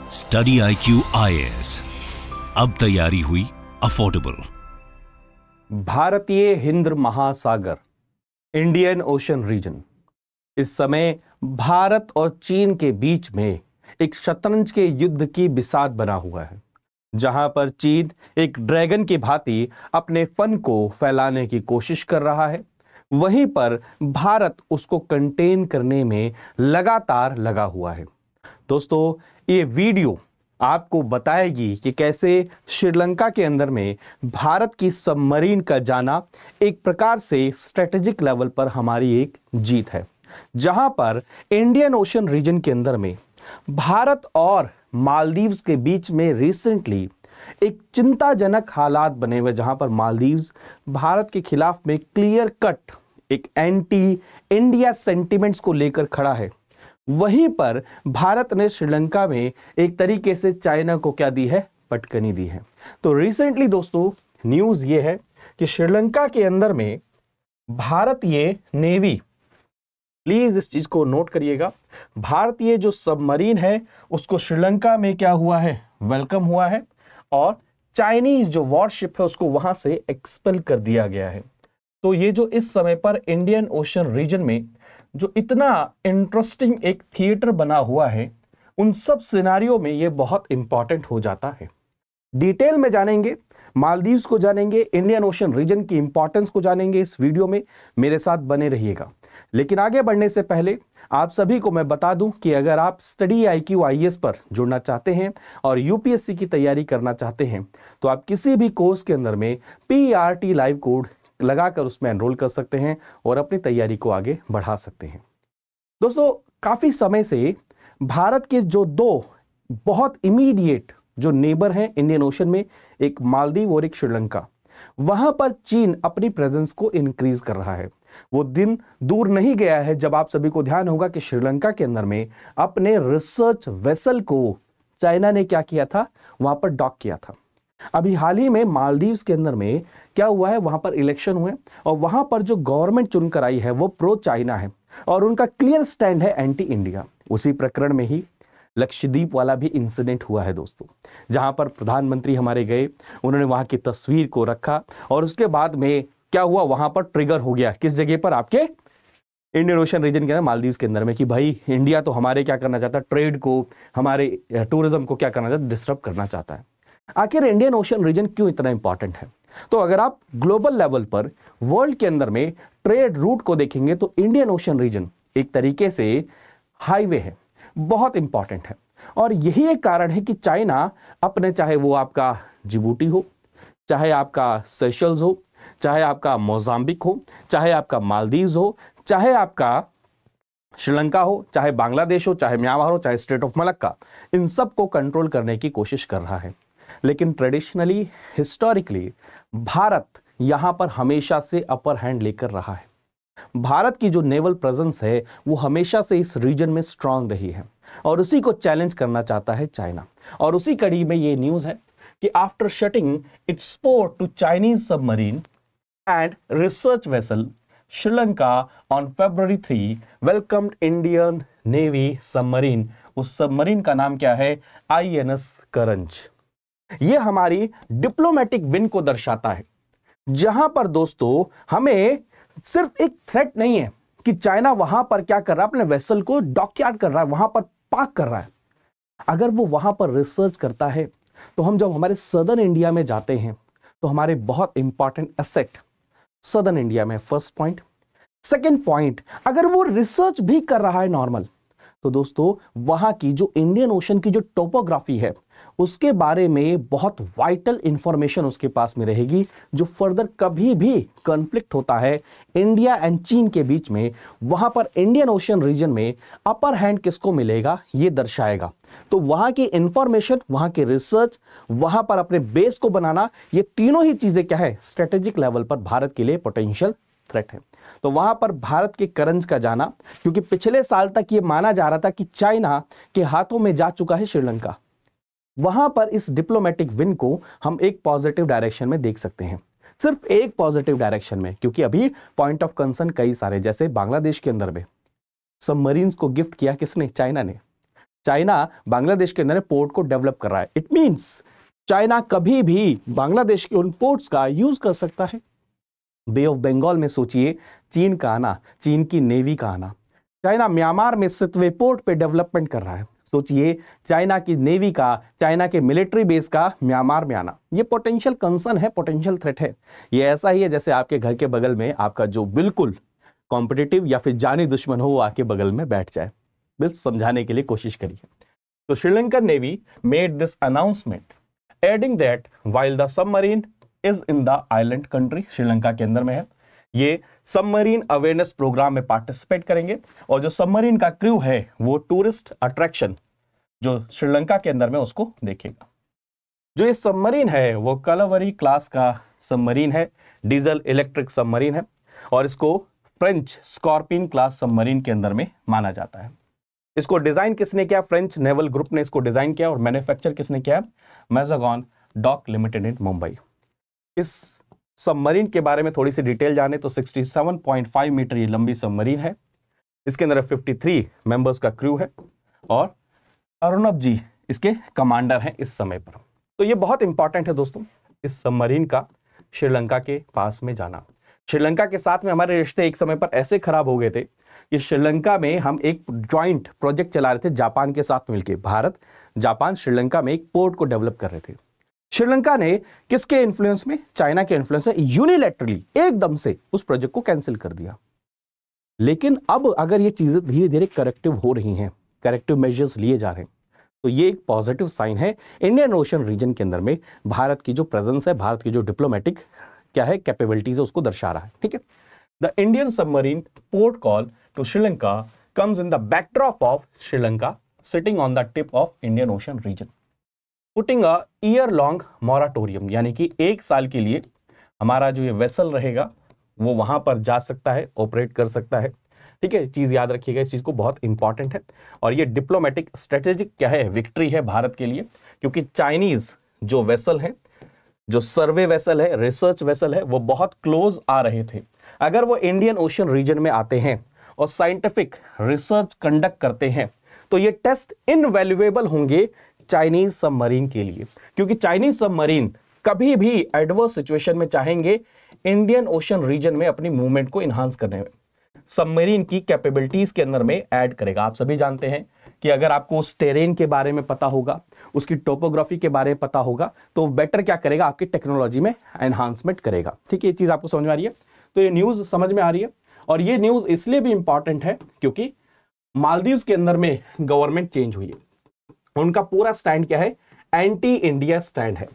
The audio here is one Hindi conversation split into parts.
स्टडी IQ IAS, अब तैयारी हुई अफोर्डेबल। भारतीय हिंद महासागर, इंडियन ओशन रीजन, इस समय भारत और चीन के बीच में एक शतरंज के युद्ध की बिसात बना हुआ है, जहां पर चीन एक ड्रैगन की भांति अपने फन को फैलाने की कोशिश कर रहा है, वहीं पर भारत उसको कंटेन करने में लगातार लगा हुआ है। दोस्तों, ये वीडियो आपको बताएगी कि कैसे श्रीलंका के अंदर में भारत की सबमरीन का जाना एक प्रकार से स्ट्रेटेजिक लेवल पर हमारी एक जीत है, जहां पर इंडियन ओशन रीजन के अंदर में भारत और मालदीव्स के बीच में रिसेंटली एक चिंताजनक हालात बने हुए, जहां पर मालदीव्स भारत के खिलाफ में क्लियर कट एक एंटी इंडिया सेंटिमेंट्स को लेकर खड़ा है। वहीं पर भारत ने श्रीलंका में एक तरीके से चाइना को क्या दी है, पटकनी दी है। तो रिसेंटली दोस्तों न्यूज ये है कि श्रीलंका के अंदर में भारतीय नेवी, प्लीज इस चीज को नोट करिएगा, भारतीय जो सबमरीन है उसको श्रीलंका में क्या हुआ है, वेलकम हुआ है, और चाइनीज जो वॉरशिप है उसको वहां से एक्सपेल कर दिया गया है। तो ये जो इस समय पर इंडियन ओशन रीजन में जो इतना इंटरेस्टिंग एक थिएटर बना हुआ है, उन सब सिनारियों में ये बहुत इंपॉर्टेंट हो जाता है। डिटेल में जानेंगे, मालदीव्स को जानेंगे, इंडियन ओशन रीजन की इंपॉर्टेंस को जानेंगे। इस वीडियो में मेरे साथ बने रहिएगा। लेकिन आगे बढ़ने से पहले आप सभी को मैं बता दूं कि अगर आप स्टडी IQ IAS पर जुड़ना चाहते हैं और UPSC की तैयारी करना चाहते हैं, तो आप किसी भी कोर्स के अंदर में PRT लाइव कोड लगाकर उसमें एनरोल कर सकते हैं और अपनी तैयारी को आगे बढ़ा सकते हैं। दोस्तों, काफी समय से भारत के जो दो बहुत इमीडिएट जो नेबर हैं इंडियन ओशन में, एक मालदीव और एक श्रीलंका, वहां पर चीन अपनी प्रेजेंस को इंक्रीज कर रहा है। वो दिन दूर नहीं गया है जब आप सभी को ध्यान होगा कि श्रीलंका के अंदर में अपने रिसर्च वेसल को चाइना ने क्या किया था, वहां पर डॉक किया था। अभी हाल ही में मालदीव्स के अंदर में क्या हुआ है, वहां पर इलेक्शन हुए और वहां पर जो गवर्नमेंट चुनकर आई है वो प्रो चाइना है और उनका क्लियर स्टैंड है एंटी इंडिया। उसी प्रकरण में ही लक्षद्वीप वाला भी इंसिडेंट हुआ है दोस्तों, जहां पर प्रधानमंत्री हमारे गए, उन्होंने वहां की तस्वीर को रखा और उसके बाद में क्या हुआ, वहां पर ट्रिगर हो गया किस जगह पर, आपके इंडियन ओशन रीजन के अंदर, मालदीव्स के अंदर में, कि भाई इंडिया तो हमारे क्या करना चाहता है, ट्रेड को, हमारे टूरिज्म को क्या करना चाहता है, डिस्टर्ब करना चाहता है। आखिर इंडियन ओशन रीजन क्यों इतना इंपॉर्टेंट है? तो अगर आप ग्लोबल लेवल पर वर्ल्ड के अंदर में ट्रेड रूट को देखेंगे तो इंडियन ओशन रीजन एक तरीके से हाईवे है, बहुत इंपॉर्टेंट है। और यही एक कारण है कि चाइना अपने, चाहे वो आपका जिबूटी हो, चाहे आपका सेशल्स हो, चाहे आपका मोजाम्बिक हो, चाहे आपका मालदीव्स हो, चाहे आपका श्रीलंका हो, चाहे बांग्लादेश हो, चाहे म्यांमार हो, चाहे स्टेट ऑफ मलक्का, इन सब को कंट्रोल करने की कोशिश कर रहा है। लेकिन ट्रेडिशनली, हिस्टोरिकली भारत यहां पर हमेशा से अपर हैंड लेकर रहा है। भारत की जो नेवल प्रेजेंस है वो हमेशा से इस रीजन में स्ट्रांग रही है और उसी को चैलेंज करना चाहता है चाइना। और उसी कड़ी में ये न्यूज है कि after shutting its port to Chinese submarine and research vessel, Sri Lanka on February 3 welcomed Indian navy submarine. उस सबमरीन का नाम क्या है, INS करंज। यह हमारी डिप्लोमेटिक विन को दर्शाता है, जहां पर दोस्तों हमें सिर्फ एक थ्रेट नहीं है कि चाइना वहां पर क्या कर रहा है, अपने वेसल को डॉकयार्ड कर रहा है, वहां पर पार्क कर रहा है। अगर वो वहां पर रिसर्च करता है तो हम जब हमारे सदर्न इंडिया में जाते हैं तो हमारे बहुत इंपॉर्टेंट एसेट सदर्न इंडिया में, फर्स्ट पॉइंट। सेकेंड पॉइंट, अगर वो रिसर्च भी कर रहा है नॉर्मल, तो दोस्तों वहां की जो इंडियन ओशन की जो टोपोग्राफी है उसके बारे में बहुत वाइटल इंफॉर्मेशन उसके पास में रहेगी, जो फर्दर कभी भी कॉन्फ्लिक्ट होता है इंडिया एंड चीन के बीच में, वहां पर इंडियन ओशन रीजन में अपर हैंड किसको मिलेगा ये दर्शाएगा। तो वहां की इंफॉर्मेशन, वहां की रिसर्च, वहां पर अपने बेस को बनाना, ये तीनों ही चीजें क्या है, स्ट्रेटेजिक लेवल पर भारत के लिए पोटेंशियल थ्रेट है। तो वहां पर भारत के करंज का जाना, क्योंकि पिछले साल तक यह माना जा रहा था कि चाइना के हाथों में जा चुका है श्रीलंका, वहां पर इस डिप्लोमेटिक विन को हम एक पॉजिटिव डायरेक्शन में देख सकते हैं, सिर्फ एक पॉजिटिव डायरेक्शन में। क्योंकि अभी पॉइंट ऑफ कंसर्न कई सारे, जैसे बांग्लादेश के अंदर में सबमरीन्स को गिफ्ट किया किसने, चाइना ने। चाइना बांग्लादेश के अंदर पोर्ट को डेवलप कर रहा है। इट मींस चाइना कभी भी बांग्लादेश के उन पोर्ट्स का यूज कर सकता है। बे ऑफ बंगाल में सोचिए चीन का आना, चीन की नेवी का आना। चाइना म्यांमार में स्थित वे पोर्ट पे डेवलपमेंट कर रहा है। सोचिए चाइना की नेवी का, चाइना के मिलिट्री बेस का म्यांमार में आना। ये पोटेंशियल कंसर्न है, पोटेंशियल थ्रेट है। ये ऐसा ही है जैसे आपके घर के बगल में आपका जो बिल्कुल कॉम्पिटिटिव या फिर जानी दुश्मन हो वो आके बगल में बैठ जाए। बस समझाने के लिए कोशिश करिए। तो Sri Lankan navy made this announcement adding that while the submarine is in the island country, Sri Lanka के अंदर में है, ये सबमरीन अवेयरनेस प्रोग्राम में पार्टिसिपेट करेंगे और जो सबमरीन का क्रू है वो टूरिस्ट अट्रैक्शन जो श्रीलंका के अंदर में उसको देखेगा। जो ये सबमरीन है वो कलावरी क्लास का सबमरीन है, डीजल इलेक्ट्रिक सबमरीन है और इसको फ्रेंच स्कॉर्पियन क्लास सबमरीन के अंदर में माना जाता है। इसको डिजाइन किसने किया? फ्रेंच नेवल ग्रुप ने इसको डिजाइन किया और मैन्युफैक्चर किसने किया? मैजागॉन डॉक लिमिटेड इन मुंबई। इस सबमरीन के बारे में थोड़ी सी डिटेल जाने तो 67.5 मीटर ये लंबी सबमरीन है। इसके अंदर 53 मेंबर्स का क्रू है और अर्नब जी इसके कमांडर हैं इस समय पर। तो ये बहुत इंपॉर्टेंट है दोस्तों, इस सबमरीन का श्रीलंका के पास में जाना। श्रीलंका के साथ में हमारे रिश्ते एक समय पर ऐसे खराब हो गए थे कि श्रीलंका में हम एक ज्वाइंट प्रोजेक्ट चला रहे थे जापान के साथ मिलकर। भारत जापान श्रीलंका में एक पोर्ट को डेवलप कर रहे थे। श्रीलंका ने किसके इन्फ्लुएंस में? चाइना के इन्फ्लुएंस से यूनिलैटरली एकदम से उस प्रोजेक्ट को कैंसिल कर दिया। लेकिन अब अगर ये चीजें धीरे धीरे करेक्टिव हो रही हैं, करेक्टिव मेजर्स लिए जा रहे हैं, तो ये एक पॉजिटिव साइन है इंडियन ओशन रीजन के अंदर में भारत की जो प्रेजेंस है, भारत की जो डिप्लोमेटिक क्या है कैपेबिलिटीज है उसको दर्शा रहा है। ठीक है। The Indian submarine port call to Sri Lanka comes in the backdrop of Sri Lanka sitting on the tip of Indian ocean region putting a year long moratorium, यानी कि 1 साल के लिए हमारा जो ये वेसल रहेगा वो वहां पर जा सकता है, ऑपरेट कर सकता है। ठीक है, चीज याद रखिएगा, इस चीज को बहुत इंपॉर्टेंट है। और ये डिप्लोमेटिक स्ट्रेटेजिक क्या है, विक्ट्री है भारत के लिए, क्योंकि चाइनीज जो वेसल है, जो सर्वे वेसल है, रिसर्च वेसल है, वो बहुत क्लोज आ रहे थे। अगर वो इंडियन ओशन रीजन में आते हैं और साइंटिफिक रिसर्च कंडक्ट करते हैं तो ये टेस्ट इनवैल्यूएबल होंगे चाइनीज सबमरीन के लिए, क्योंकि चाइनीज सबमरीन कभी भी एडवर्स सिचुएशन में चाहेंगे इंडियन ओशन रीजन में अपनी मूवमेंट को इनहांस करने में, सबमरीन की कैपेबिलिटीज के अंदर में ऐड करेगा। आप सभी जानते हैं कि अगर आपको उस टेरेन के बारे में पता होगा, उसकी टोपोग्राफी के बारे में पता होगा, तो बेटर क्या करेगा, आपकी टेक्नोलॉजी में एनहांसमेंट करेगा। ठीक है, ये चीज आपको समझ में आ रही है? तो ये न्यूज समझ में आ रही है। और ये न्यूज इसलिए भी इंपॉर्टेंट है क्योंकि मालदीव्स के अंदर में गवर्नमेंट चेंज हुई है। उनका पूरा स्टैंड क्या है? एंटी इंडिया स्टैंड है।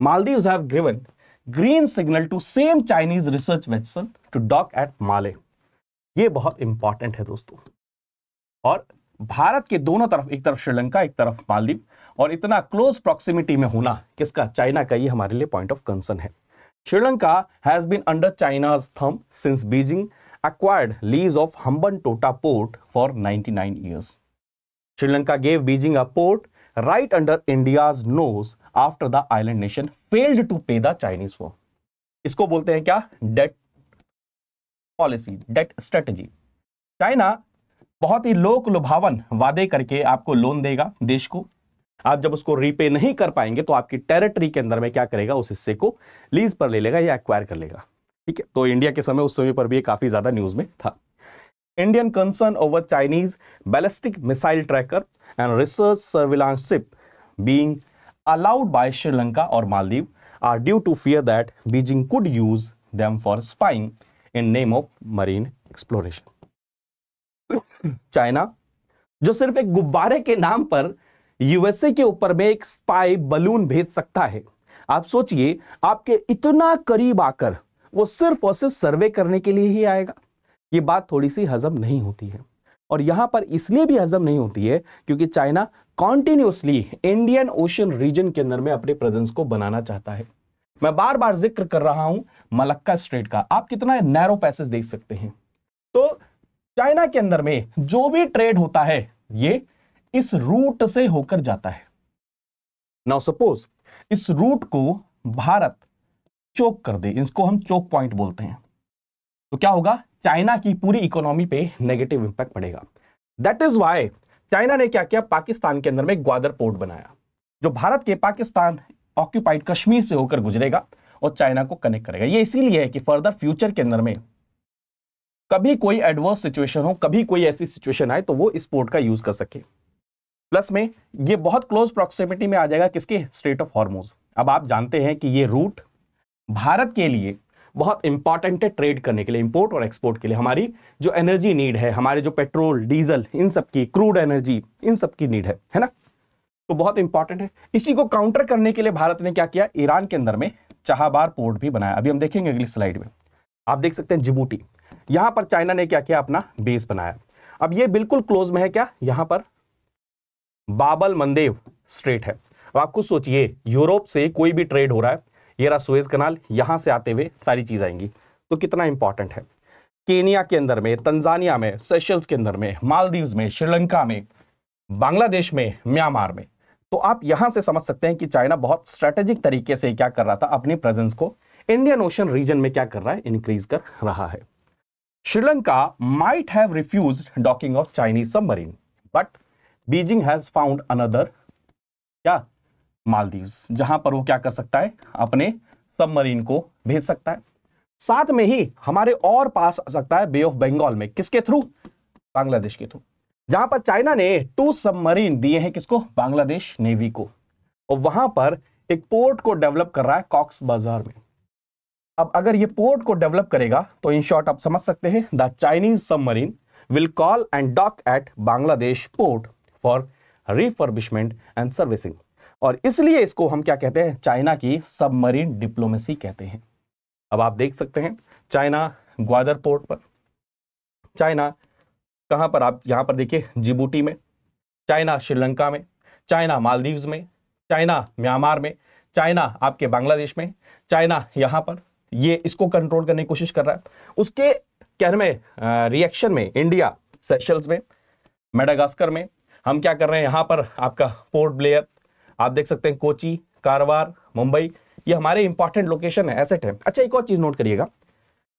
Maldives have given green signal to same Chinese research vessel to dock at Male. ये बहुत इंपॉर्टेंट है दोस्तों। और भारत के दोनों तरफ, एक तरफ श्रीलंका, एक तरफ मालदीव, और इतना क्लोज प्रॉक्सिमिटी में होना किसका? चाइना का। ये हमारे लिए पॉइंट ऑफ कंसर्न है। Sri Lanka has been under China's thumb since Beijing acquired lease of Hambantota port for 99 years. Sri Lanka gave Beijing a port right under India's nose after the island nation failed to pay the Chinese for. इसको बोलते हैं क्या? Debt policy, debt strategy. China बहुत ही लोक लुभावन वादे करके आपको लोन देगा देश को। आप जब उसको रीपे नहीं कर पाएंगे तो आपकी टेरिटरी के अंदर में क्या करेगा, उस हिस्से को लीज पर ले लेगा या एक्वायर कर लेगा। ठीक है, तो इंडिया के समय, उस समय पर भी ये काफी ज्यादा न्यूज में था। Indian concern over Chinese ballistic missile tracker and research surveillance ship being allowed by Sri Lanka और Maldives are due to fear that Beijing could use them for spying in name of marine exploration. China जो सिर्फ एक गुब्बारे के नाम पर यूएसए के ऊपर में एक स्पाई बलून भेज सकता है, आप सोचिए आपके इतना करीब आकर वो सिर्फ और सिर्फ सर्वे करने के लिए ही आएगा। ये बात थोड़ी सी हजम नहीं होती है। और यहां पर इसलिए भी हजम नहीं होती है क्योंकि China continuously Indian ocean region के अंदर में अपने प्रेजेंस को बनाना चाहता है। मैं बार बार जिक्र कर रहा हूं मलक्का स्ट्रेट का, आप कितना नैरो पैसेज देख सकते हैं। तो चाइना के अंदर में जो भी ट्रेड होता है ये इस रूट से होकर जाता है। नाउ सपोज इस रूट को भारत चोक कर दे, इसको हम चोक पॉइंट बोलते हैं, तो क्या होगा? चाइना की पूरी इकोनॉमी पे नेगेटिव इंपैक्ट पड़ेगा। दैट इज वाई चाइना ने क्या किया, पाकिस्तान के अंदर में ग्वादर पोर्ट बनाया, जो भारत के पाकिस्तान ऑक्यूपाइड कश्मीर से होकर गुजरेगा और चाइना को कनेक्ट करेगा। ये इसीलिए है कि फर्दर फ्यूचर के अंदर में कभी कोई एडवर्स सिचुएशन हो, कभी कोई ऐसी सिचुएशन आए तो वो इस पोर्ट का यूज कर सके। प्लस में ये बहुत क्लोज प्रॉक्सिमिटी में आ जाएगा किसके, स्ट्रेट ऑफ हॉर्मुज। अब आप जानते हैं कि ये रूट भारत के लिए बहुत इंपॉर्टेंट है ट्रेड करने के लिए, इंपोर्ट और एक्सपोर्ट के लिए। हमारी जो एनर्जी नीड है, हमारे जो पेट्रोल डीजल इन सब की, क्रूड एनर्जी इन सब की नीड है ना, तो बहुत इंपॉर्टेंट है। इसी को काउंटर करने के लिए भारत ने क्या किया, ईरान के अंदर में चाहबार पोर्ट भी बनाया। अभी हम देखेंगे अगली स्लाइड में। आप देख सकते हैं जिबूटी, यहां पर चाइना ने क्या किया, अपना बेस बनाया। अब ये बिल्कुल क्लोज में है क्या, यहां पर बाबल मंदेव स्ट्रेट है। अब आप खुद सोचिए, यूरोप से कोई भी ट्रेड हो रहा है, ये रहा सुएज कनाल, यहां से आते हुए सारी चीज आएंगी, तो कितना इंपॉर्टेंट है। केनिया के अंदर में, तंजानिया में, सेशल्स के अंदर में, मालदीव्स में, श्रीलंका में, बांग्लादेश में, म्यांमार में, तो आप यहां से समझ सकते हैं कि चाइना बहुत स्ट्रेटेजिक तरीके से क्या कर रहा था, अपनी प्रेजेंस को इंडियन ओशन रीजन में क्या कर रहा है, इंक्रीज कर रहा है। Sri Lanka might have refused docking of Chinese submarine, but Beijing has found another क्या, मालदीव्स, जहां पर वो क्या कर सकता है, अपने सबमरीन को भेज सकता है। साथ में ही हमारे और पास आ सकता है बे ऑफ बंगाल में, किसके थ्रू, बांग्लादेश के थ्रू, जहां पर चाइना ने 2 सबमरीन दिए हैं, किसको, बांग्लादेश नेवी को, और वहां पर एक पोर्ट को डेवलप कर रहा है कॉक्स बाजार में। अब अगर ये पोर्ट को डेवलप करेगा तो इन शॉर्ट आप समझ सकते हैं, the Chinese submarine will call and dock at Bangladesh port for refurbishment and servicing, और इसलिए इसको हम क्या कहते हैं, चाइना की सबमरीन डिप्लोमेसी कहते हैं। अब आप देख सकते हैं चाइना ग्वादर पोर्ट पर, चाइना कहां पर, आप यहां पर देखिए जिबूटी में, चाइना श्रीलंका में, चाइना मालदीव्स में, चाइना म्यांमार में, चाइना आपके बांग्लादेश में, चाइना यहां पर ये इसको कंट्रोल करने की कोशिश कर रहा है। उसके कहने में रिएक्शन में इंडिया सेशल्स में, मेडागास्कर में हम क्या कर रहे हैं, यहां पर आपका पोर्ट ब्लेयर, आप देख सकते हैं कोची, कारवार, मुंबई, ये हमारे इंपॉर्टेंट लोकेशन है, एसेट है। अच्छा, एक और चीज नोट करिएगा,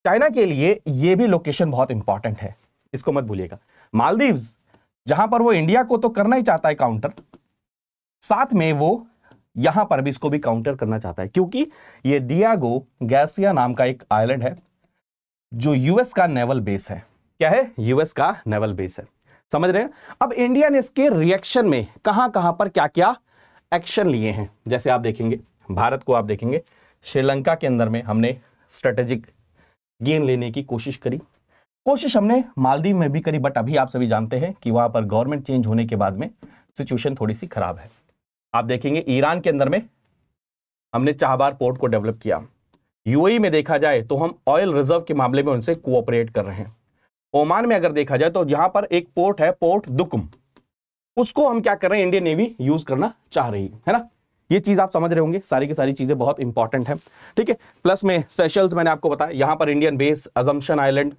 चाइना के लिए ये भी लोकेशन बहुत इंपॉर्टेंट है, इसको मत भूलिएगा। मालदीव्स, जहां पर वो इंडिया को तो करना ही चाहता है काउंटर, साथ में वो यहां पर भी इसको भी काउंटर करना चाहता है, क्योंकि ये डियागो गैसिया नाम का एक आइलैंड है जो यूएस का नेवल बेस है। क्या है, यूएस का नेवल बेस है, समझ रहे हैं। अब इंडिया ने इसके रिएक्शन में कहां कहां पर क्या क्या एक्शन लिए हैं, जैसे आप देखेंगे भारत को, आप देखेंगे श्रीलंका के अंदर में हमने स्ट्रेटेजिक गेन लेने की कोशिश करी, कोशिश हमने मालदीव में भी करी, बट अभी आप सभी जानते हैं कि वहां पर गवर्नमेंट चेंज होने के बाद में सिचुएशन थोड़ी सी खराब है। आप देखेंगे ईरान के अंदर में हमने चाहबार पोर्ट को डेवलप किया। यूएई में देखा जाए तो हम ऑयल रिजर्व के मामले में उनसे कोऑपरेट कर रहे हैं। ओमान में अगर देखा जाए तो यहां पर एक पोर्ट है, पोर्ट दुकुम, उसको हम क्या कर रहे हैं, इंडियन नेवी यूज करना चाह रही है ना। ये चीज आप समझ रहे होंगे, सारी की सारी चीजें बहुत इंपॉर्टेंट है, ठीक है। प्लस में सेशल्स मैंने आपको बताया, यहां पर इंडियन बेस, अजम्पशन आइलैंड,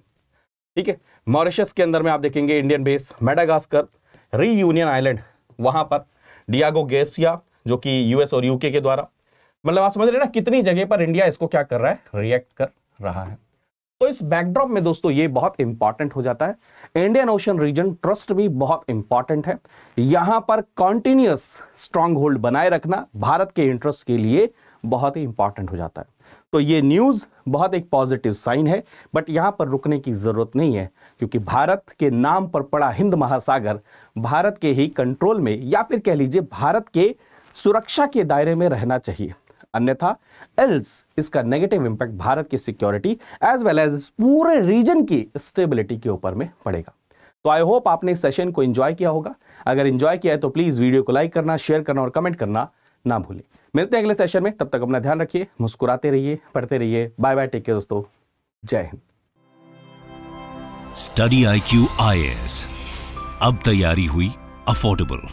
ठीक है। मॉरिशस के अंदर में आप देखेंगे Indian base, Madagascar, reunion island, वहां पर डियागो गैसिया जो कि यूएस और यूके के द्वारा, मतलब आप समझ रहे हैं ना कितनी जगह पर इंडिया इसको क्या कर रहा है, रिएक्ट कर रहा है। तो इस बैकड्रॉप में दोस्तों ये बहुत इंपॉर्टेंट हो जाता है। इंडियन ओशन रीजन ट्रस्ट भी बहुत इंपॉर्टेंट है, यहां पर कॉन्टिन्यूअस स्ट्रांग होल्ड बनाए रखना भारत के इंटरेस्ट के लिए बहुत ही इंपॉर्टेंट हो जाता है। तो ये न्यूज बहुत एक पॉजिटिव साइन है, बट यहां पर रुकने की जरूरत नहीं है, क्योंकि भारत के नाम पर पड़ा हिंद महासागर भारत के ही कंट्रोल में, या फिर कह लीजिए भारत के सुरक्षा के दायरे में रहना चाहिए, अन्यथा एल्स इसका नेगेटिव इंपैक्ट भारत की सिक्योरिटी एज वेल एज पूरे रीजन की स्टेबिलिटी के ऊपर में पड़ेगा। तो आई होप आपने इस सेशन को एंजॉय किया होगा। अगर एंजॉय किया है तो प्लीज वीडियो को लाइक करना, शेयर करना और कमेंट करना ना भूलें। मिलते हैं अगले सेशन में, तब तक अपना ध्यान रखिए, मुस्कुराते रहिए, पढ़ते रहिए। बाय बाय, टेक केयर दोस्तों, जय हिंद। स्टडी IQ IAS, अब तैयारी हुई अफोर्डेबल।